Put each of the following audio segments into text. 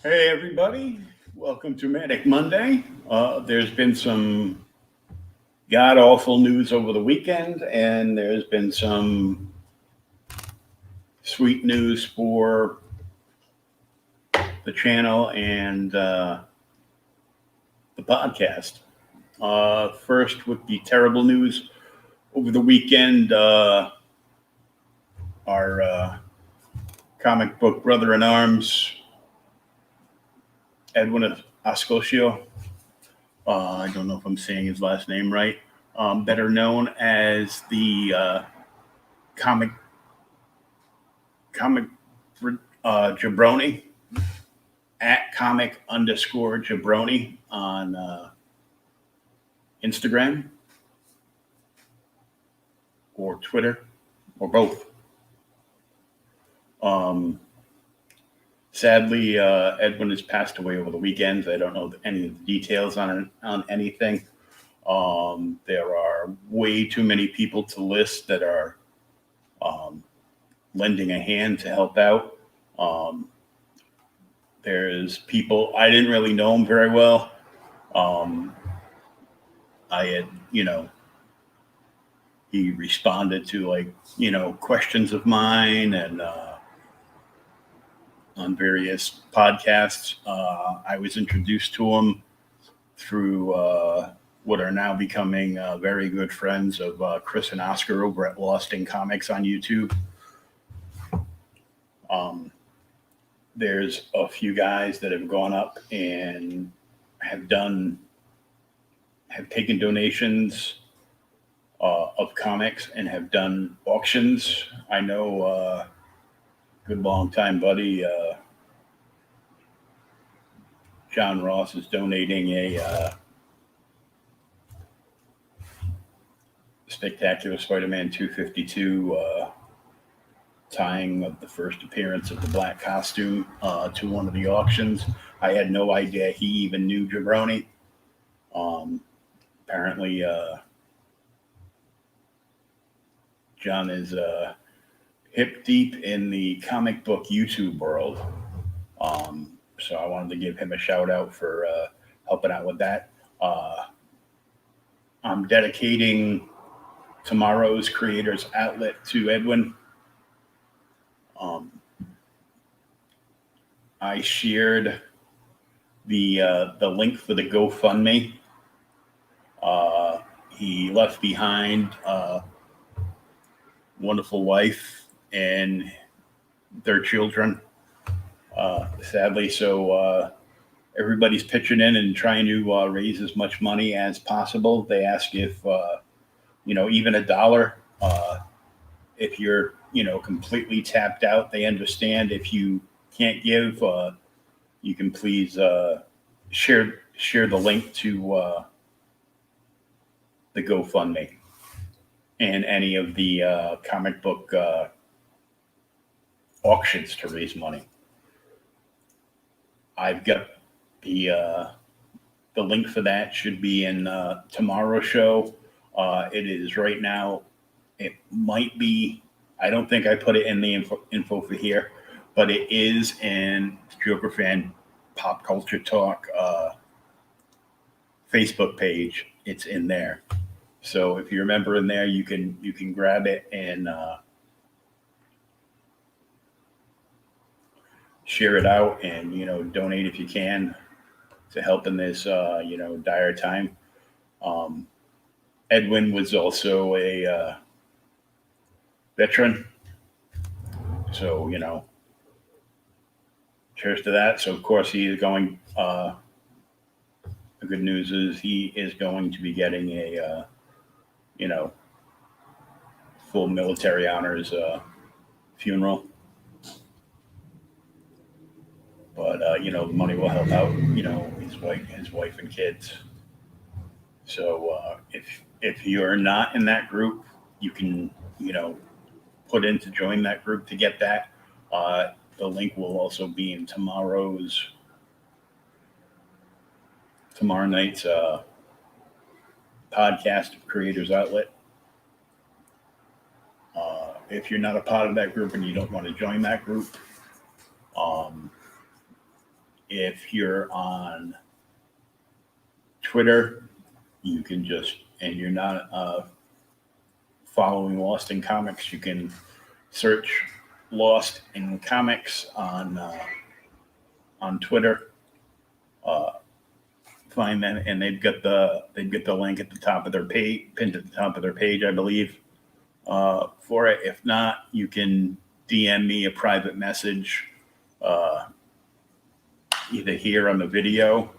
Hey, everybody. Welcome to Manic Monday. There's been some god awful news over the weekend, and there's been some sweet news for the channel and the podcast. First, with the terrible news over the weekend, our comic book brother in arms, Edwin Ascosio, I don't know if I'm saying his last name right, better known as the comic comic jabroni at comic_jabroni on Instagram or Twitter or both. Sadly, Edwin has passed away over the weekend. I don't know any of the details on anything. There are way too many people to list that are lending a hand to help out. There's people, I didn't really know him very well. I had, he responded to questions of mine and on various podcasts. I was introduced to him through what are now becoming very good friends of Chris and Oscar over at Lost in Comics on YouTube. There's a few guys that have gone up and have taken donations of comics and have done auctions. I know good long time buddy John Ross is donating a Spectacular Spider-Man 252 tying of the first appearance of the black costume to one of the auctions. I had no idea he even knew Jabroni. Apparently, John is hip deep in the comic book YouTube world. So I wanted to give him a shout out for helping out with that. I'm dedicating tomorrow's creators outlet to Edwin. I shared the link for the GoFundMe. He left behind a wonderful wife and their children, sadly. So everybody's pitching in and trying to raise as much money as possible. They ask if, even $1. If you're, completely tapped out, they understand. If you can't give, you can please share the link to the GoFundMe and any of the comic book auctions to raise money. I've got the link for that should be in tomorrow's show. It is right now. It might be. I don't think I put it in the info for here, but it is in Joker Fan Pop Culture Talk Facebook page. It's in there. So if you remember in there, you can grab it and share it out and donate if you can to help in this dire time. Edwin was also a veteran, so cheers to that. So of course he is going. The good news is he is going to be getting a full military honors funeral. But the money will help out his wife and kids. So if you're not in that group, you can put in to join that group to get that. The link will also be in tomorrow night's podcast of Creators Outlet. If you're not a part of that group and you don't want to join that group, if you're on Twitter, you can just, and you're not following Lost in Comics, you can search Lost in Comics on Twitter. Find that, and they've got the link at the top of their page, pinned at the top of their page, I believe, for it. If not, you can DM me a private message, either here on the video.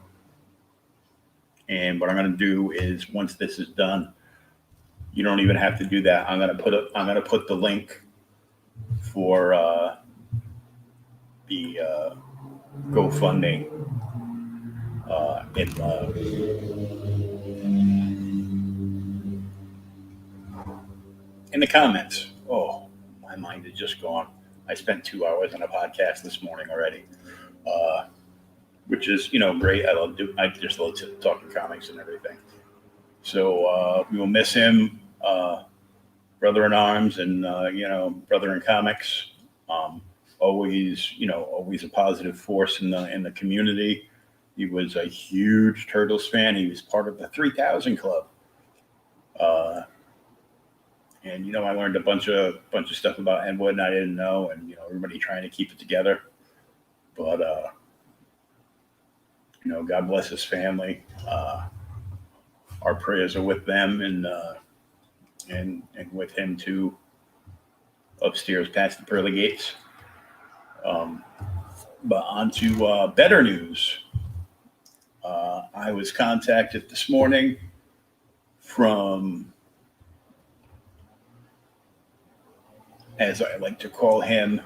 And what I'm going to do is, once this is done, you don't even have to do that. I'm going to put the link for the GoFundMe in the comments. Oh, my mind is just gone. I spent 2 hours on a podcast this morning already, which is, great. I just love talking comics and everything. So we will miss him, brother in arms, and brother in comics. Always a positive force in the community. He was a huge Turtles fan. He was part of the 3000 Club. And I learned a bunch of stuff about Edwin I didn't know, and everybody trying to keep it together. But God bless his family. Our prayers are with them, and with him too, upstairs past the pearly gates. But on to better news. I was contacted this morning from, as I like to call him,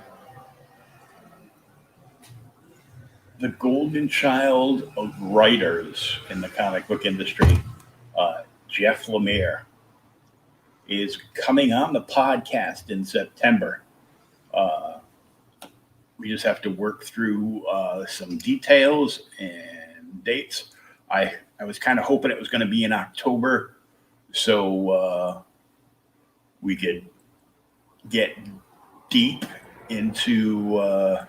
the golden child of writers in the comic book industry, Jeff Lemire, is coming on the podcast in September. We just have to work through some details and dates. I was kind of hoping it was going to be in October, so we could get deep into a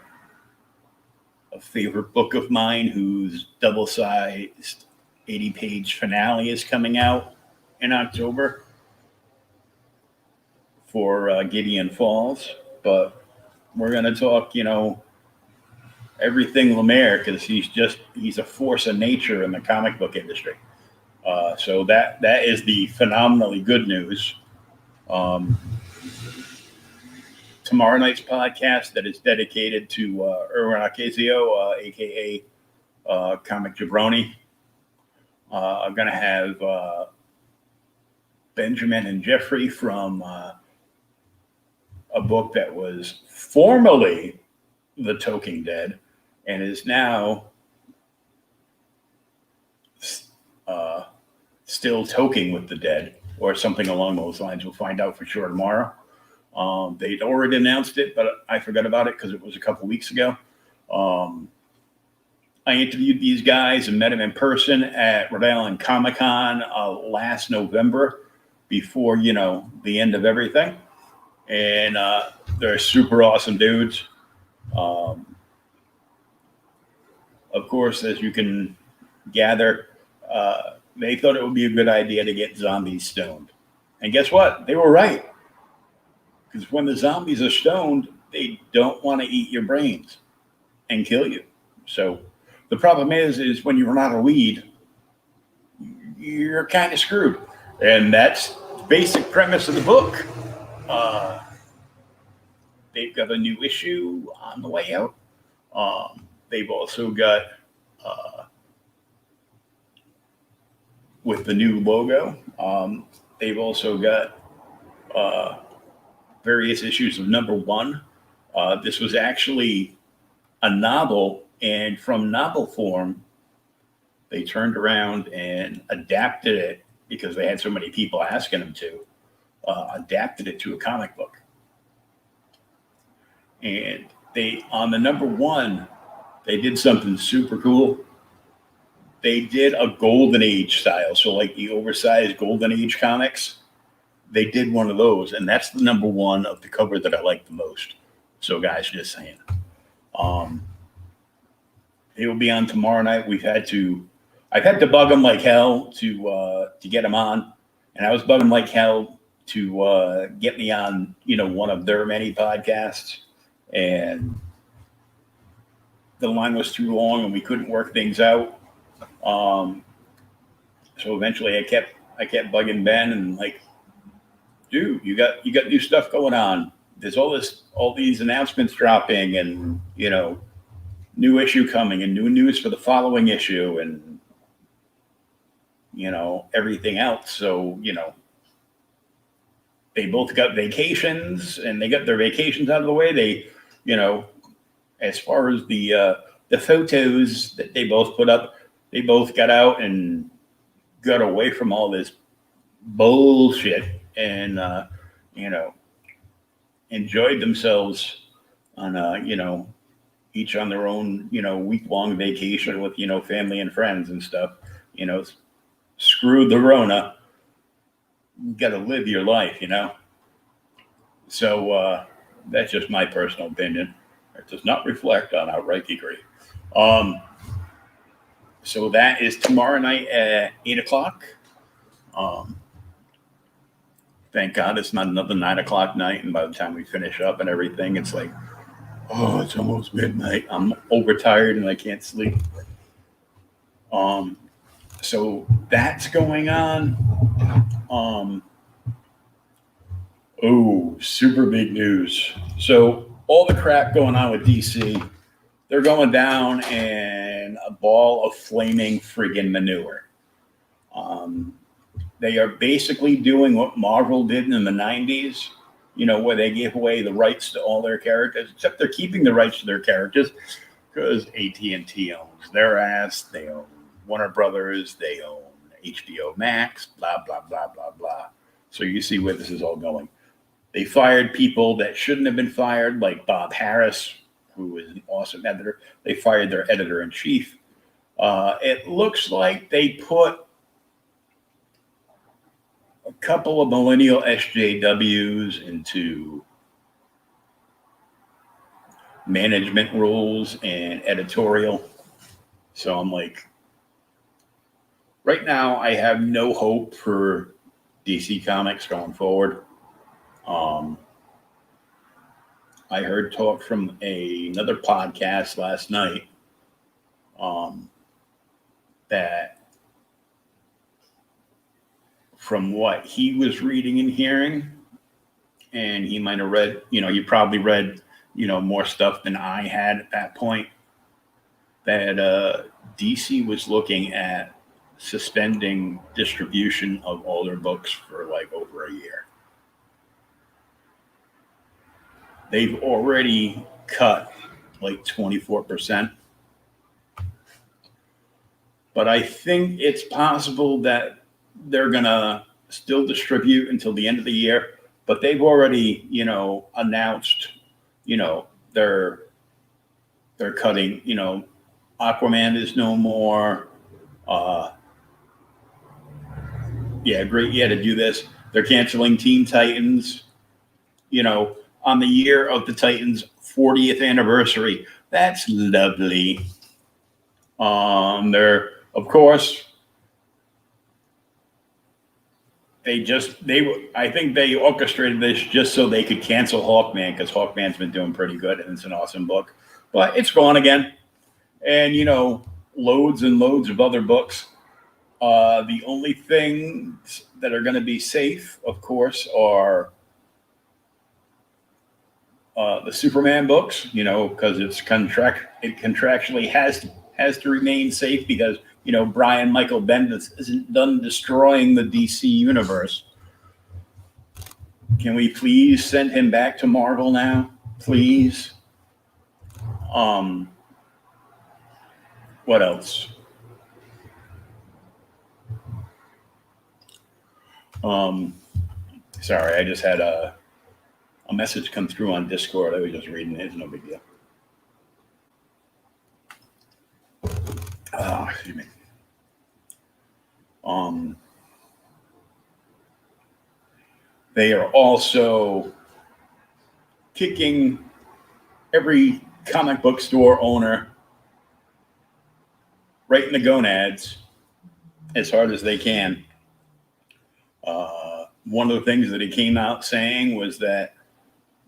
favorite book of mine whose double-sized 80-page finale is coming out in October for Gideon Falls. But we're going to talk, everything Lemire, because he's a force of nature in the comic book industry. So that is the phenomenally good news. Tomorrow night's podcast that is dedicated to Erwin Ocasio, a.k.a. Comic Jabroni. I'm going to have Benjamin and Jeffrey from a book that was formerly The Talking Dead and is now still toking with the dead, or something along those lines. We'll find out for sure tomorrow. They'd already announced it, but I forgot about it because it was a couple weeks ago. I interviewed these guys and met them in person at Rhode Island Comic Con last November, before the end of everything. And they're super awesome dudes. Of course, as you can gather, they thought it would be a good idea to get zombies stoned. And guess what? They were right. Because when the zombies are stoned, they don't want to eat your brains and kill you. So the problem is when you run out of weed, you're kind of screwed. And that's the basic premise of the book. They've got a new issue on the way out. They've also got, with the new logo, they've also got various issues of number one. This was actually a novel, and from novel form, they turned around and adapted it, because they had so many people asking them to, adapted it to a comic book. And on the number one, they did something super cool. They did a Golden Age style. So like the oversized Golden Age comics, they did one of those. And that's the number one of the cover that I like the most. So guys, just saying. He will be on tomorrow night. I've had to bug him like hell to get him on, and I was bugging like hell to get me on, one of their many podcasts, and the line was too long, and we couldn't work things out. So eventually, I kept bugging Ben, and like, dude, you got new stuff going on. There's all these announcements dropping, and new issue coming, and new news for the following issue, and everything else. So they both got vacations, and they got their vacations out of the way. They, as far as the photos that they both put up, they both got out and got away from all this bullshit, and enjoyed themselves on each on their own week-long vacation with family and friends and stuff. Screw the Rona. You got to live your life. So that's just my personal opinion. It does not reflect on outright geekery. So that is tomorrow night at 8:00. Thank God it's not another 9:00 night, and by the time we finish up and everything, it's like, oh, it's almost midnight. I'm overtired and I can't sleep. So that's going on. Super big news. So all the crap going on with DC, they're going down in a ball of flaming friggin' manure. They are basically doing what Marvel did in the 90s, where they gave away the rights to all their characters, except they're keeping the rights to their characters because AT&T owns their ass. They own Warner Brothers. They own HBO Max, blah, blah, blah, blah, blah. So you see where this is all going. They fired people that shouldn't have been fired, like Bob Harris, who is an awesome editor. They fired their editor-in-chief. It looks like they put a couple of millennial SJWs into management roles and editorial. So I'm like, right now I have no hope for DC Comics going forward. I heard talk from another podcast last night that from what he was reading and hearing, and he might have read, he probably read, more stuff than I had at that point, that DC was looking at suspending distribution of all their books for like over a year. They've already cut like 24%. But I think it's possible that they're going to still distribute until the end of the year. But they've already, announced, they're cutting, Aquaman is no more. Great. Yeah, to do this. They're canceling Teen Titans, on the year of the Titans' 40th anniversary. That's lovely. They're, of course, I think they orchestrated this just so they could cancel Hawkman, because Hawkman's been doing pretty good and it's an awesome book. But it's gone again. And, loads and loads of other books. The only things that are going to be safe, of course, are the Superman books, because it contractually has to remain safe because, Brian Michael Bendis isn't done destroying the DC universe. Can we please send him back to Marvel now? Please. What else? Sorry, I just had a message come through on Discord. I was just reading it. It's no big deal. Excuse me. They are also kicking every comic book store owner right in the gonads as hard as they can. One of the things that he came out saying was that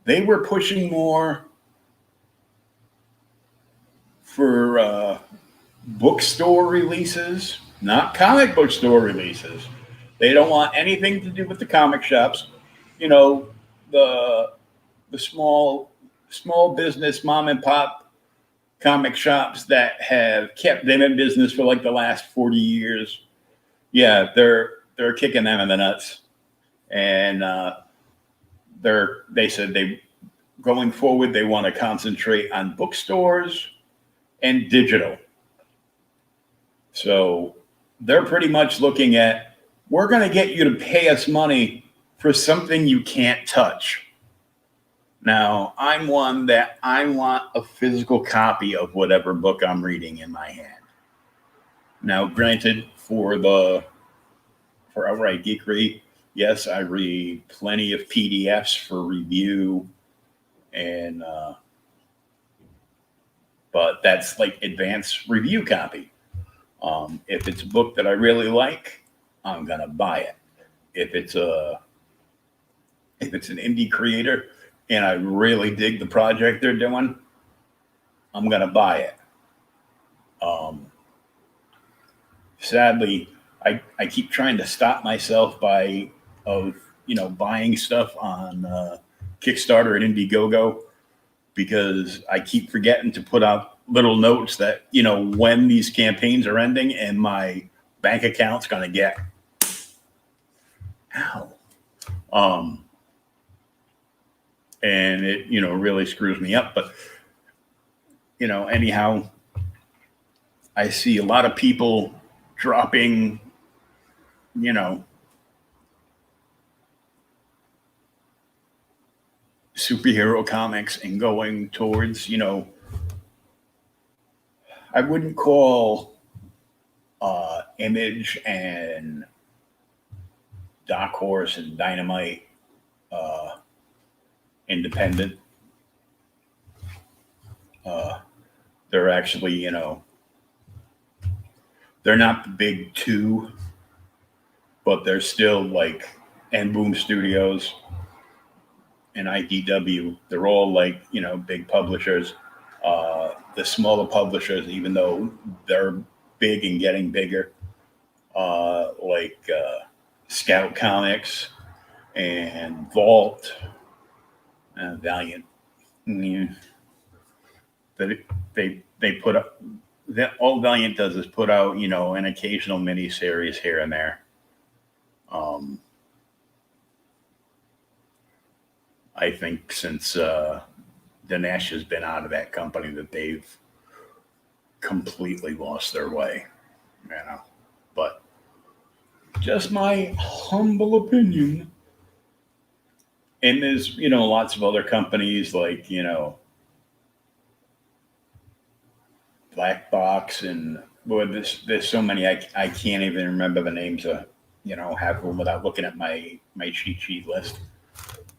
they were pushing more for bookstore releases, not comic book store releases. They don't want anything to do with the comic shops. You know, the small business mom and pop comic shops that have kept them in business for like the last 40 years. Yeah, they're kicking them in the nuts. And they said they going forward they want to concentrate on bookstores and digital. So they're pretty much looking at, we're going to get you to pay us money for something you can't touch. Now, I'm one that I want a physical copy of whatever book I'm reading in my hand. Now, granted, for Outright Geekery, yes, I read plenty of PDFs for review, and but that's like advanced review copy. If it's a book that I really like, I'm gonna buy it. If it's an indie creator and I really dig the project they're doing, I'm gonna buy it. Sadly, I keep trying to stop myself buying stuff on Kickstarter and Indiegogo, because I keep forgetting to put out little notes that, when these campaigns are ending and my bank account's going to get, and it, really screws me up. But, anyhow, I see a lot of people dropping, superhero comics and going towards, I wouldn't call Image and Dark Horse and Dynamite independent. They're actually, they're not the big two, but they're still like and Boom Studios and IDW. They're all like, big publishers. The smaller publishers, even though they're big and getting bigger, like Scout Comics and Vault, Valiant. Yeah. They put up, that all Valiant does is put out, an occasional miniseries here and there. I think since Dinesh has been out of that company that they've completely lost their way, but just my humble opinion. And there's, lots of other companies like, Black Box, and boy, there's so many, I can't even remember the names of, half of them without looking at my cheat sheet list.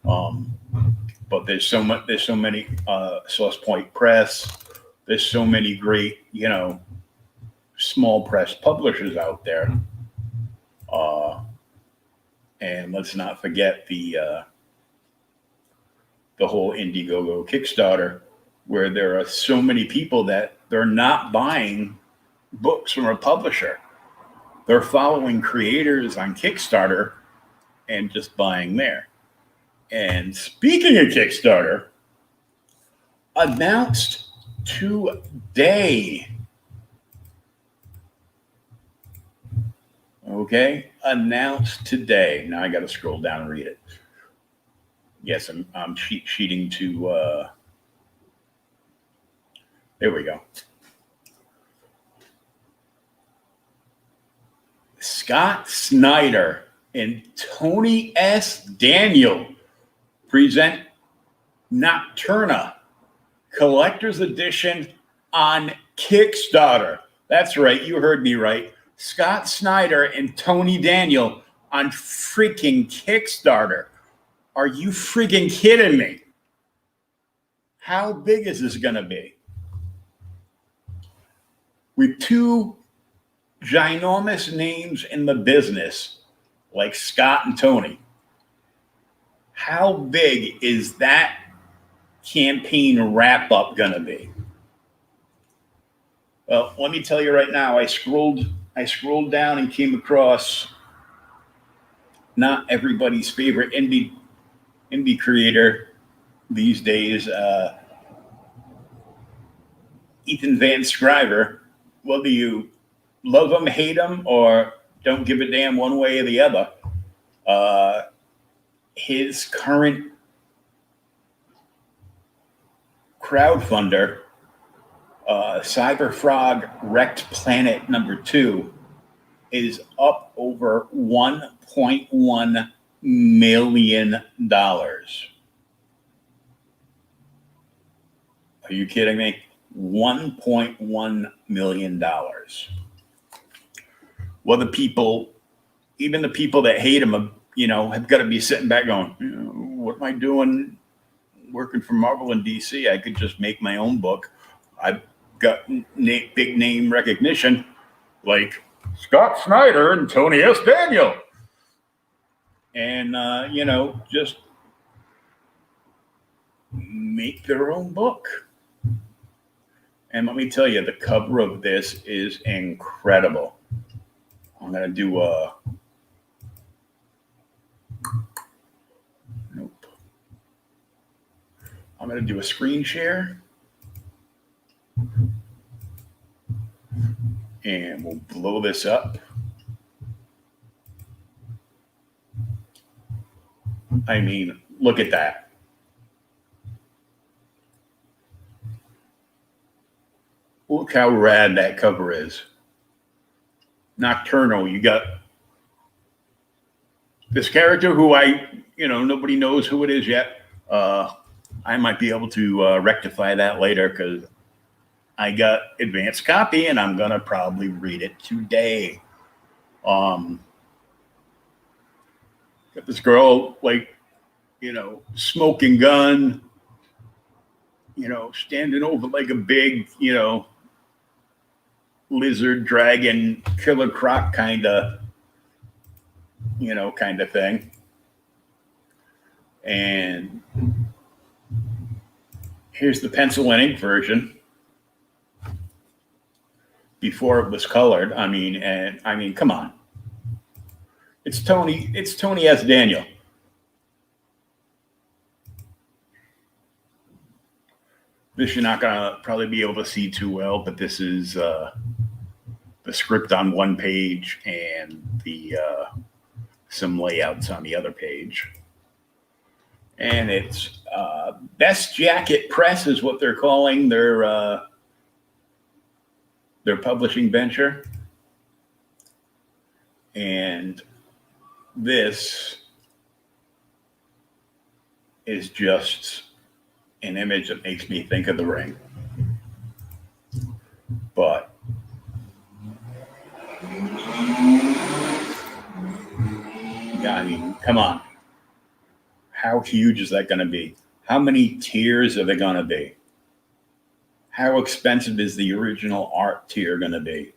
But there's so many, Source Point Press. There's so many great, small press publishers out there. And let's not forget the whole Indiegogo Kickstarter, where there are so many people that they're not buying books from a publisher. They're following creators on Kickstarter and just buying there. And speaking of Kickstarter, announced today. Okay, announced today. Now I got to scroll down and read it. Yes, I'm cheat sheeting to. There we go. Scott Snyder and Tony S. Daniel present Nocturna Collector's Edition on Kickstarter. That's right, you heard me right. Scott Snyder and Tony Daniel on freaking Kickstarter. Are you freaking kidding me? How big is this going to be? With two ginormous names in the business like Scott and Tony. How big is that campaign wrap up going to be? Well, let me tell you right now, I scrolled down and came across not everybody's favorite indie creator these days, Ethan Van Sciver. Whether you love him, hate him, or don't give a damn one way or the other, his current crowdfunder, Cyberfrog Wrecked Planet #2, is up over $1.1 million. Are you kidding me? $1.1 million. Well, even the people that hate him, have got to be sitting back going, what am I doing working for Marvel and DC? I could just make my own book. I've got big name recognition like Scott Snyder and Tony S. Daniel. And, just make their own book. And let me tell you, the cover of this is incredible. I'm going to do nope. I'm going to do a screen share. And we'll blow this up. I mean, look at that. Look how rad that cover is. Nocturnal, you got this character who nobody knows who it is yet. I might be able to rectify that later because I got advanced copy and I'm going to probably read it today. Got this girl, smoking gun, standing over like a big, lizard, dragon, killer croc kind of thing. And here's the pencil and ink version before it was colored. I mean, come on. It's Tony S. Daniel. This you're not gonna probably be able to see too well, but this is the script on one page and the some layouts on the other page. And it's Best Jacket Press is what they're calling their publishing venture. And this is just an image that makes me think of The Ring. But I mean, come on. How huge is that going to be? How many tiers are there going to be? How expensive is the original art tier going to be?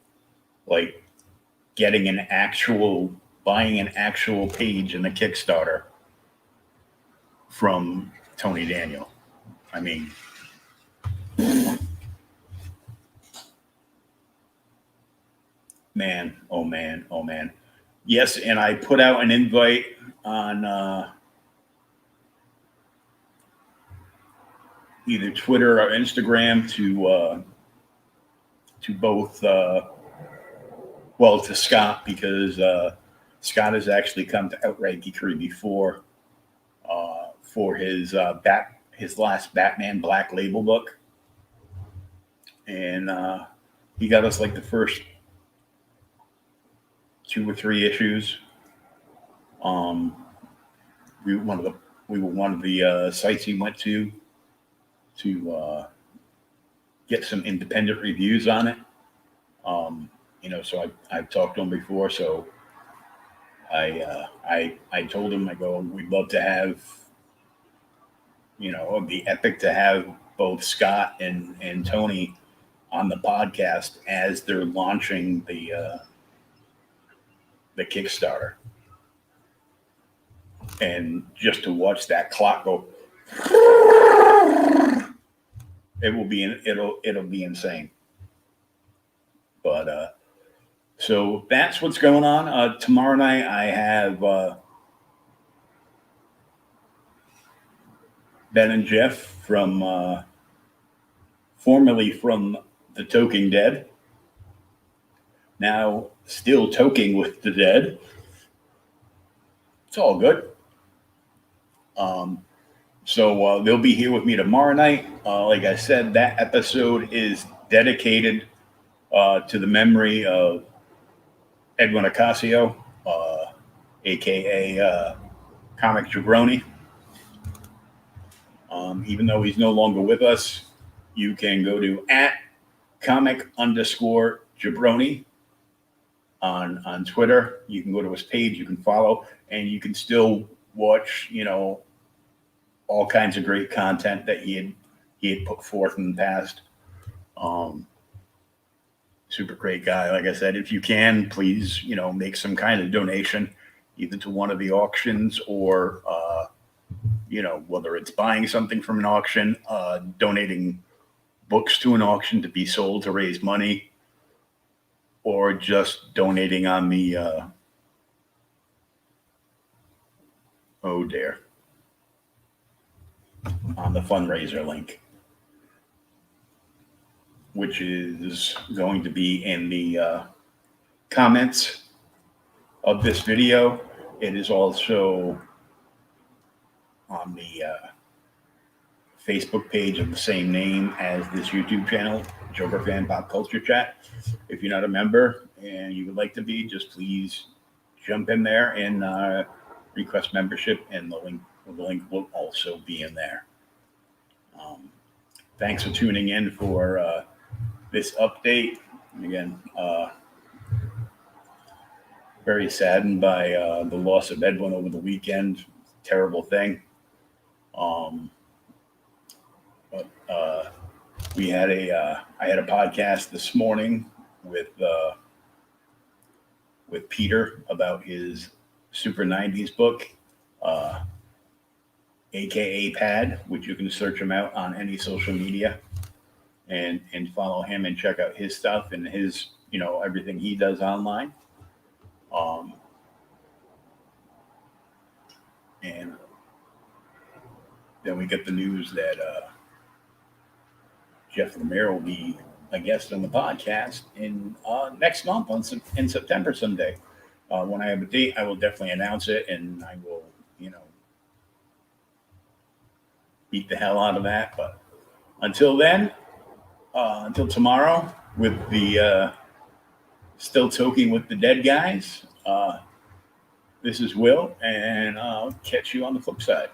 Like buying an actual page in the Kickstarter from Tony Daniel. I mean, man, oh man, oh man. Yes, and I put out an invite on either Twitter or Instagram to both, to Scott, because Scott has actually come to Outright Geekery before for his last Batman Black Label book. And he got us like the first 2 or 3 issues. We were one of the sites he went to get some independent reviews on it. So I've talked to him before. So I told him, I go, we'd love to have, it'd be epic to have both Scott and Tony on the podcast as they're launching the the Kickstarter. And just to watch that clock go, it'll be insane. But so that's what's going on. Tomorrow night I have Ben and Jeff from formerly from the Toking Dead, now still toking with the dead. It's all good. So they'll be here with me tomorrow night. Like I said, that episode is dedicated to the memory of Edwin Ocasio, aka Comic Jabroni. Even though he's no longer with us, you can go to @comic_Jabroni on Twitter. You can go to his page, you can follow, and you can still watch, all kinds of great content that he had put forth in the past. Super great guy. Like I said, if you can, please, make some kind of donation, either to one of the auctions or, whether it's buying something from an auction, donating books to an auction to be sold to raise money, or just donating on the, on the fundraiser link, which is going to be in the comments of this video. It is also on the Facebook page of the same name as this YouTube channel, Joker Fan Pop Culture Chat. If you're not a member and you would like to be, just please jump in there and request membership, and the link will also be in there. Thanks for tuning in for this update. Again, very saddened by the loss of Edwin over the weekend. Terrible thing. But I had a podcast this morning with Peter about his Super 90s book, aka Pad, which you can search him out on any social media and follow him and check out his stuff and his, everything he does online. And then we get the news that Jeff Lemire will be a guest on the podcast in next month in September someday. When I have a date, I will definitely announce it, and I will, beat the hell out of that. But until then, until tomorrow, with the Still Toking with the Dead guys, this is Will, and I'll catch you on the flip side.